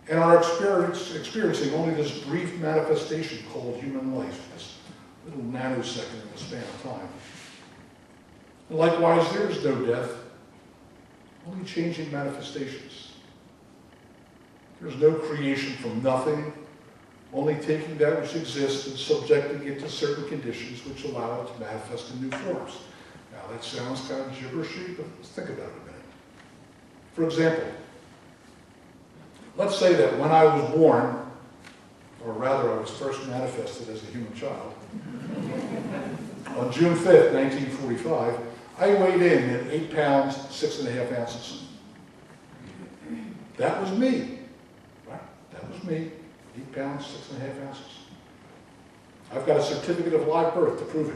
and are experiencing only this brief manifestation called human life, this little nanosecond in the span of time. And likewise, there is no death, only changing manifestations. There's no creation from nothing, only taking that which exists and subjecting it to certain conditions which allow it to manifest in new forms. Now that sounds kind of gibberishy, but let's think about it a minute. For example, let's say that when I was born, or rather I was first manifested as a human child, on June 5th, 1945, I weighed in at 8 pounds, 6½ ounces. That was me, right? That was me, 8 pounds, 6½ ounces. I've got a certificate of live birth to prove it.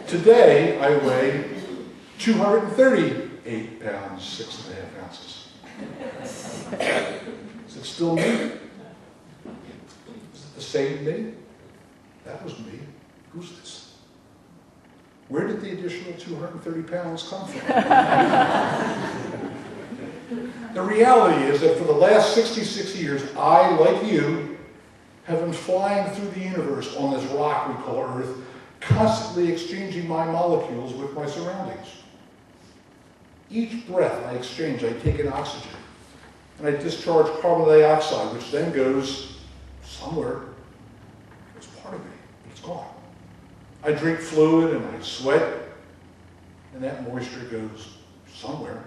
Today, I weigh 238 pounds, 6½ ounces. Is it still me? Is it the same me? That was me. Who's this? Where did the additional 230 pounds come from? The reality is that for the last 66 years, I, like you, have been flying through the universe on this rock we call Earth, constantly exchanging my molecules with my surroundings. Each breath I exchange, I take in oxygen, and I discharge carbon dioxide, which then goes somewhere. It's part of me, but it's gone. I drink fluid and I sweat, and that moisture goes somewhere.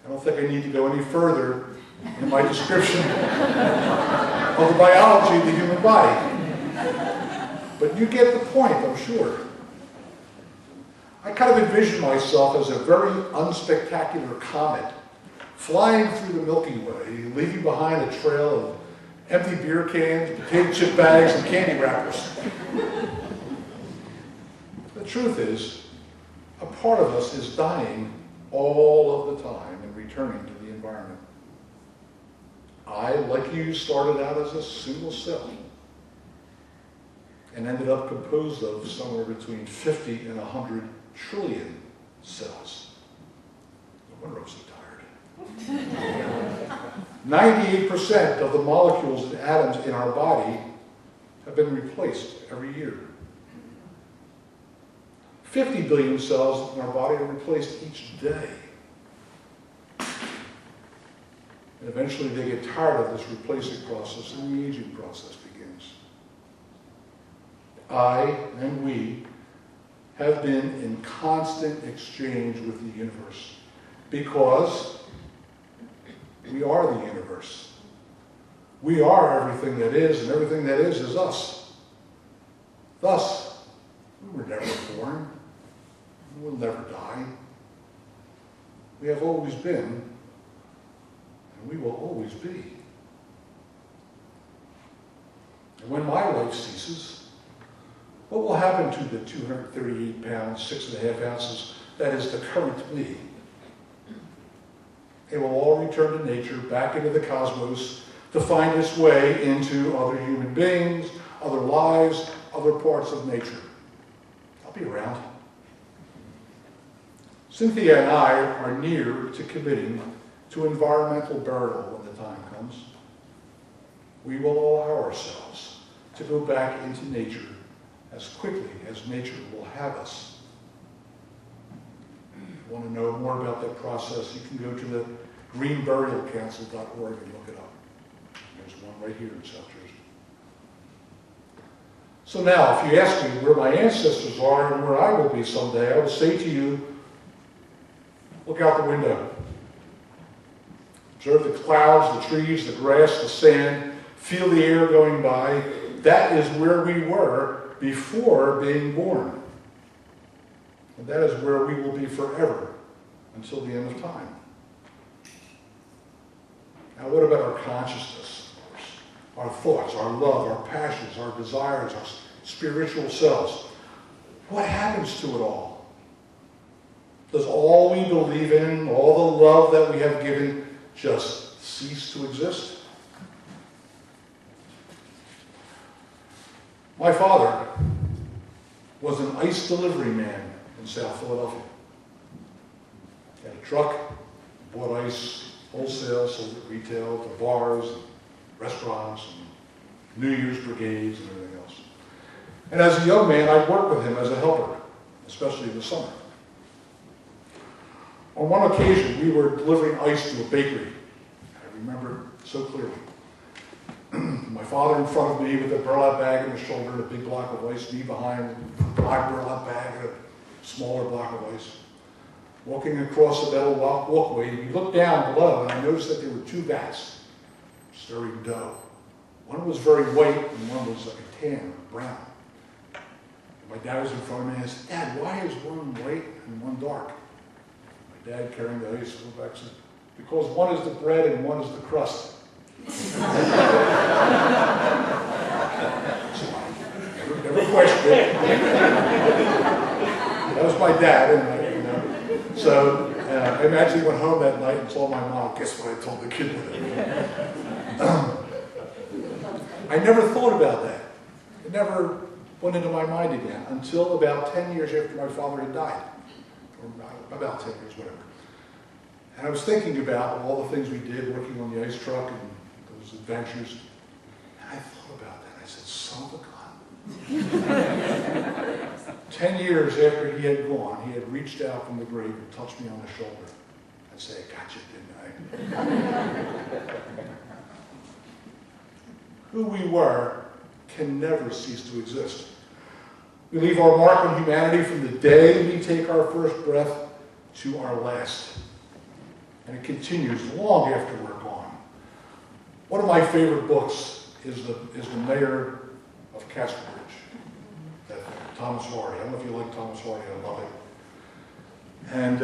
I don't think I need to go any further in my description of the biology of the human body. But you get the point, I'm sure. I kind of envision myself as a very unspectacular comet flying through the Milky Way, leaving behind a trail of empty beer cans, potato chip bags, and candy wrappers. The truth is, a part of us is dying all of the time and returning to the environment. I, like you, started out as a single cell and ended up composed of somewhere between 50 and 100 trillion cells. No wonder I'm so tired. 98% of the molecules and atoms in our body have been replaced every year. 50 billion cells in our body are replaced each day. And eventually they get tired of this replacing process and the aging process begins. I and we have been in constant exchange with the universe because we are the universe. We are everything that is, and everything that is us. Thus, we were never born. We will never die. We have always been, and we will always be. And when my life ceases, what will happen to the 238 pounds, 6½ ounces that is the current me? It will all return to nature, back into the cosmos, to find its way into other human beings, other lives, other parts of nature. I'll be around. Cynthia and I are near to committing to environmental burial when the time comes. We will allow ourselves to go back into nature as quickly as nature will have us. If you want to know more about that process, you can go to the greenburialcouncil.org and look it up. There's one right here in South Jersey. So now, if you ask me where my ancestors are and where I will be someday, I will say to you, look out the window. Observe the clouds, the trees, the grass, the sand. Feel the air going by. That is where we were before being born. And that is where we will be forever until the end of time. Now, what about our consciousness? Our thoughts, our love, our passions, our desires, our spiritual selves. What happens to it all? Does all we believe in, all the love that we have given, just cease to exist? My father was an ice delivery man in South Philadelphia. Had a truck, bought ice wholesale, sold it retail to bars, and restaurants, and New Year's brigades, and everything else. And as a young man, I'd work with him as a helper, especially in the summer. On one occasion, we were delivering ice to a bakery. I remember it so clearly. My father in front of me with a burlap bag on his shoulder and a big block of ice, me behind my burlap bag and a smaller block of ice. Walking across the metal walkway, we looked down below and I noticed that there were two vats stirring dough. One was very white and one was like a tan or brown. My dad was in front of me and I said, "Dad, why is one white and one dark?" My dad, carrying the ice, went back and said, "Because one is the bread and one is the crust." Never questioned it. That was my dad, and so I imagine he went home that night and told my mom, "Guess what I told the kid today?" I never thought about that. It never went into my mind again until about 10 years after my father had died, or about 10 years, whatever. And I was thinking about all the things we did working on the ice truck and those adventures. And I thought about that. I said, son of a gun. 10 years after he had gone, he had reached out from the grave and touched me on the shoulder and said, "I got you, didn't I?" Who we were can never cease to exist. We leave our mark on humanity from the day we take our first breath to our last. And it continues long after we're gone. One of my favorite books is the Mayor of Casterbridge, that Thomas Hardy. I don't know if you like Thomas Hardy, I love it. And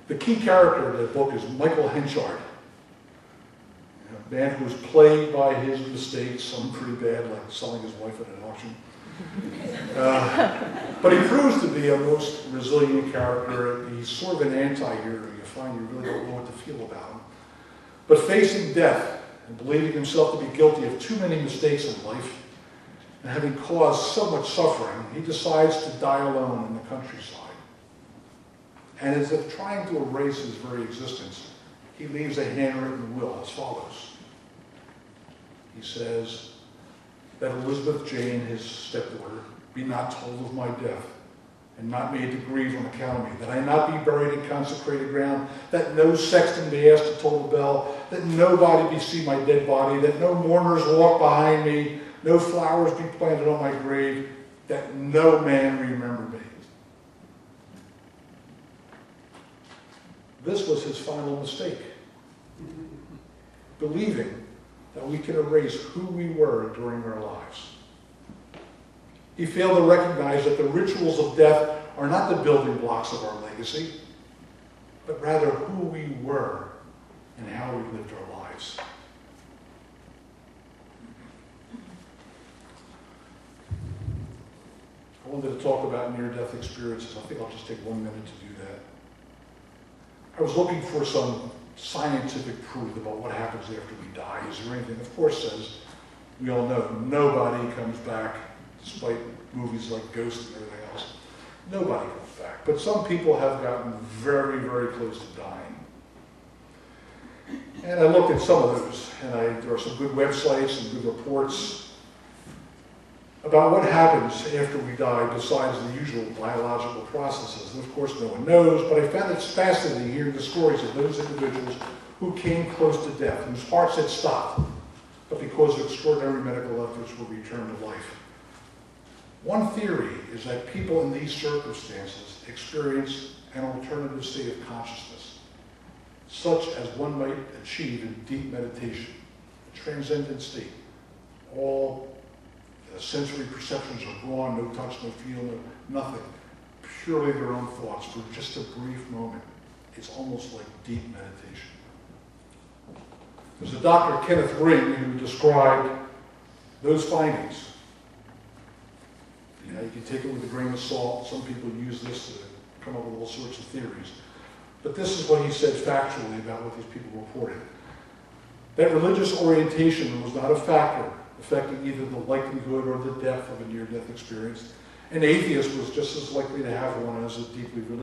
the key character of that book is Michael Henchard, a man who was plagued by his mistakes, some pretty bad, like selling his wife at an auction. But he proves to be a most resilient character. He's sort of an anti-hero. You find you really don't know what to feel about him. But facing death and believing himself to be guilty of too many mistakes in life and having caused so much suffering, he decides to die alone in the countryside. And as if trying to erase his very existence, he leaves a handwritten will as follows. He says that Elizabeth Jane, his stepdaughter, be not told of my death, and not made to grieve on account of me, that I not be buried in consecrated ground, that no sexton be asked to toll the bell, that nobody be see my dead body, that no mourners walk behind me, no flowers be planted on my grave, that no man remember me. This was his final mistake, believing that we can erase who we were during our lives. He failed to recognize that the rituals of death are not the building blocks of our legacy, but rather who we were and how we lived our lives. I wanted to talk about near-death experiences. I think I'll just take 1 minute to do that. I was looking for some scientific proof about what happens after we die. Is there anything? Of course, as we all know, nobody comes back, despite movies like Ghost and everything else. Nobody comes back. But some people have gotten very, very close to dying. And I looked at some of those, and there are some good websites and good reports about what happens after we die besides the usual biological processes. And of course, no one knows, but I found it fascinating hearing the stories of those individuals who came close to death, whose hearts had stopped, but because of extraordinary medical efforts were returned to life. One theory is that people in these circumstances experience an alternative state of consciousness, such as one might achieve in deep meditation, a transcendent state. All sensory perceptions are gone, no touch, no feel, no nothing. Purely their own thoughts for just a brief moment. It's almost like deep meditation. There's a Dr. Kenneth Ring who described those findings. You know, you can take it with a grain of salt. Some people use this to come up with all sorts of theories. But this is what he said factually about what these people reported. That religious orientation was not a factor affecting either the likelihood or the depth of a near-death experience. An atheist was just as likely to have one as a deeply religious.